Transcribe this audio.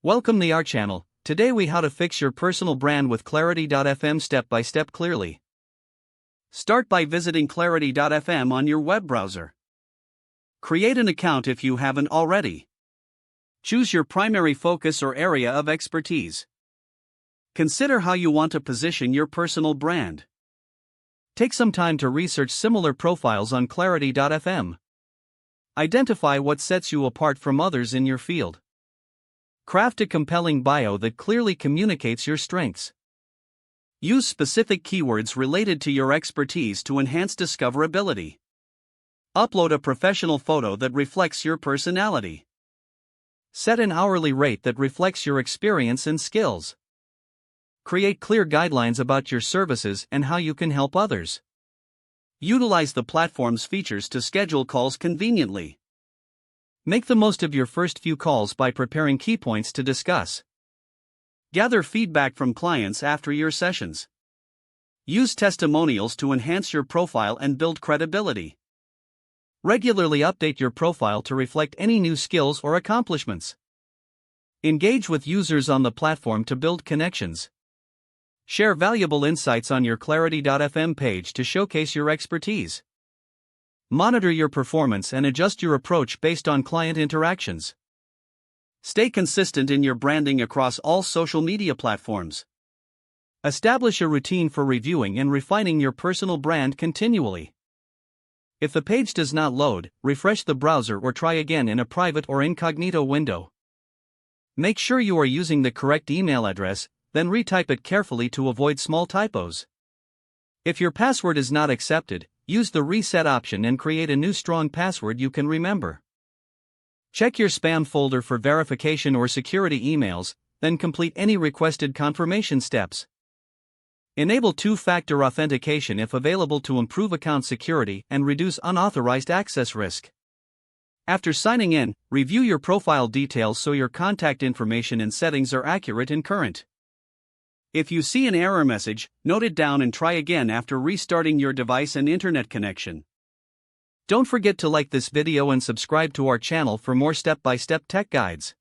Welcome to our channel. Today we how to fix your personal brand with Clarity.fm step by step clearly. Start by visiting Clarity.fm on your web browser. Create an account if you haven't already. Choose your primary focus or area of expertise. Consider how you want to position your personal brand. Take some time to research similar profiles on Clarity.fm. Identify what sets you apart from others in your field. Craft a compelling bio that clearly communicates your strengths. Use specific keywords related to your expertise to enhance discoverability. Upload a professional photo that reflects your personality. Set an hourly rate that reflects your experience and skills. Create clear guidelines about your services and how you can help others. Utilize the platform's features to schedule calls conveniently. Make the most of your first few calls by preparing key points to discuss. Gather feedback from clients after your sessions. Use testimonials to enhance your profile and build credibility. Regularly update your profile to reflect any new skills or accomplishments. Engage with users on the platform to build connections. Share valuable insights on your Clarity.fm page to showcase your expertise. Monitor your performance and adjust your approach based on client interactions. Stay consistent in your branding across all social media platforms. Establish a routine for reviewing and refining your personal brand continually. If the page does not load, refresh the browser or try again in a private or incognito window. Make sure you are using the correct email address, then retype it carefully to avoid small typos. If your password is not accepted, use the reset option and create a new strong password you can remember. Check your spam folder for verification or security emails, then complete any requested confirmation steps. Enable two-factor authentication if available to improve account security and reduce unauthorized access risk. After signing in, review your profile details so your contact information and settings are accurate and current. If you see an error message, note it down and try again after restarting your device and internet connection. Don't forget to like this video and subscribe to our channel for more step-by-step tech guides.